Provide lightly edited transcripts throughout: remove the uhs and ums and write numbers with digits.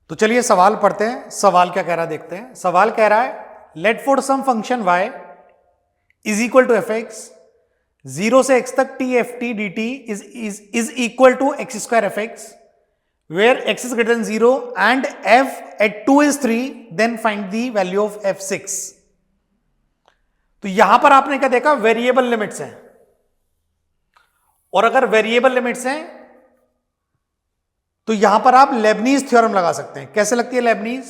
तो चलिए सवाल पढ़ते हैं, सवाल क्या कह रहा है देखते हैं। सवाल कह रहा है let for some function y is equal to f x 0 से x तक t f t d t is equal to x square f x where x is greater than 0 and f at 2 is 3 then find the value of f6। तो यहां पर आपने क्या देखा, variable limits हैं, और अगर वेरिएबल लिमिट्स हैं तो यहां पर आप लेबनीज थ्योरम लगा सकते हैं। कैसे लगती है लेबनीज?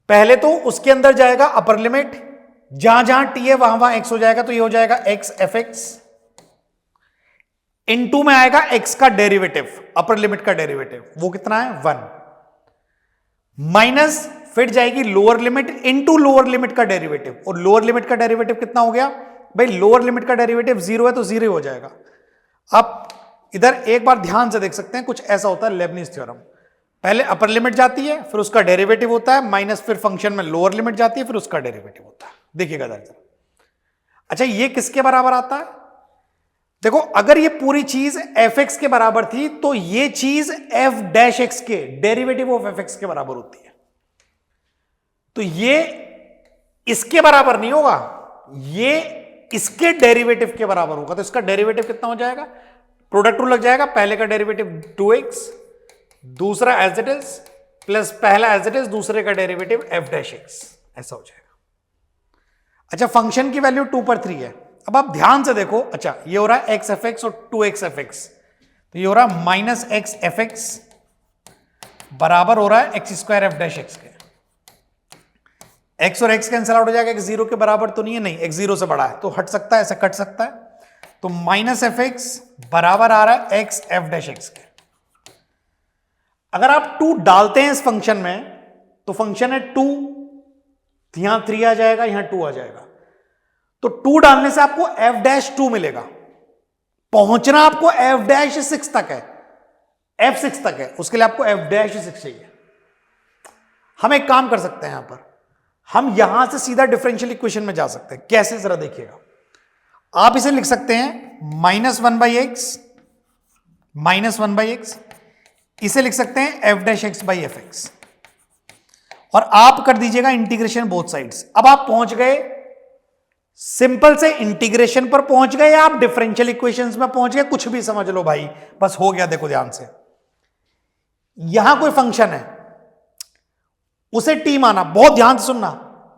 पहले तो उसके अंदर जाएगा अपर लिमिट, जहां जहां टी है वहां वहां एक्स हो जाएगा, तो ये हो जाएगा एक्स एफ एक्स। इनटू में आएगा एक्स का डेरिवेटिव, अपर लिमिट का डेरिवेटिव, वो कितना है 1, माइनस फिर जाएगी lower limit into lower limit का डेरिवेटिव, और लोअर लिमिट का डेरिवेटिव कितना हो गया भाई, लोअर लिमिट का डेरिवेटिव 0 है तो 0 हो जाएगा। अब इधर एक बार ध्यान से देख सकते हैं, कुछ ऐसा होता है लेबनीज थ्योरम, पहले अपर लिमिट जाती है फिर उसका डेरिवेटिव होता है, माइनस फिर फंक्शन में लोअर लिमिट जाती है फिर उसका डेरिवेटिव होता है। देखिएगा जरा। अच्छा ये किसके बराबर आता है? देखो अगर ये पूरी चीज एफ एक्स के बराबर थी तो ये चीज एफ डैश एक्स के डेरिवेटिव ऑफ एफ एक्स के बराबर होती है, तो ये इसके बराबर नहीं होगा, ये इसके डेरिवेटिव के बराबर होगा। तो इसका डेरिवेटिव कितना हो जाएगा, प्रोडक्ट रूल लग जाएगा, पहले का डेरिवेटिव 2x, दूसरा एज इट इज प्लस पहला एज इट इज, दूसरे का डेरिवेटिव f डैश x, ऐसा हो जाएगा। अच्छा फंक्शन की वैल्यू 2 पर 3 है। अब आप ध्यान से देखो, अच्छा ये हो रहा है x एफ एक्स और 2x एफ एक्स, तो ये हो रहा है माइनस एक्स एफ एक्स बराबर हो रहा है x square F dash x के। x और x कैंसिल आउट हो जाएगा, x 0 के बराबर तो नहीं है, नहीं x 0 से बड़ा है तो हट सकता है, ऐसे कट सकता है, तो माइनस एफ एक्स बराबर आ रहा है एक्स एफ डैश एक्स के। अगर आप 2 डालते हैं इस फंक्शन में तो फंक्शन है 2, यहां 3 आ जाएगा, यहां 2 आ जाएगा, तो 2 डालने से आपको एफ डैश 2 मिलेगा। पहुंचना आपको एफ डैश 6 तक है, एफ 6 तक है, उसके लिए आपको एफ डैश 6 चाहिए। हम एक काम कर सकते हैं, यहां पर हम यहां से सीधा डिफरेंशियल इक्वेशन में जा सकते हैं। कैसे जरा देखिएगा, आप इसे लिख सकते हैं माइनस 1/x, माइनस 1/x, इसे लिख सकते हैं F dash x by F x, और आप कर दीजिएगा इंटीग्रेशन बोथ साइड्स। अब आप पहुंच गए सिंपल से इंटीग्रेशन पर पहुंच गए, या आप डिफरेंशियल इक्वेशंस में पहुंच गए, कुछ भी समझ लो भाई, बस हो गया। देखो ध्यान से, यहां कोई फंक्शन है, उसे टी माना, बहुत ध्यान से सुनना,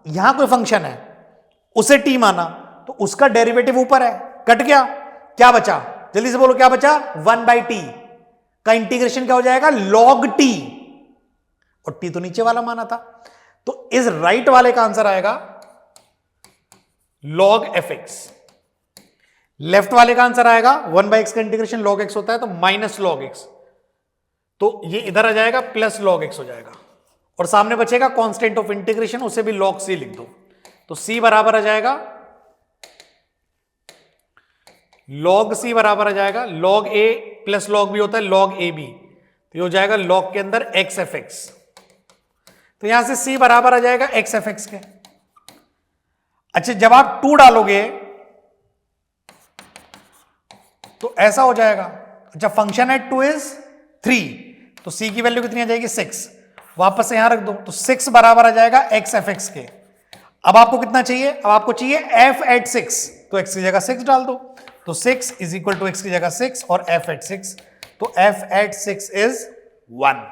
यहां कोई फंक्शन है उसे टी माना, तो उसका डेरिवेटिव ऊपर है, कट गया, क्या बचा, जल्दी से बोलो क्या बचा, 1/t का इंटीग्रेशन क्या हो जाएगा, log t, और t तो नीचे वाला माना था, तो इस राइट वाले का आंसर आएगा log fx, लेफ्ट वाले का आंसर आएगा 1/x का इंटीग्रेशन log x होता है तो माइनस log x, तो ये इधर आ जाएगा प्लस log x हो जाएगा, और सामने बचेगा कांस्टेंट ऑफ इंटीग्रेशन, उसे भी log c लिख दो, तो c बराबर आ जाएगा log c बराबर आ जाएगा log a plus log b होता है log ab, तो ये हो जाएगा log के अंदर x एफ एक्स, तो यहां से c बराबर आ जाएगा x एफ एक्स के। अच्छा जब आप 2 डालोगे तो ऐसा हो जाएगा, अच्छा फंक्शन है 2 इज 3, तो c की वैल्यू कितनी आ जाएगी 6, वापस से यहां रख दो, तो 6 बराबर आ जाएगा x एफ एक्स के। अब आपको कितना चाहिए, अब आपको चाहिए f एट 6, तो x की जगह 6 डाल दो, तो 6 इज इक्वल टू x की जगह 6 और f एट 6, तो f एट 6 इज 1।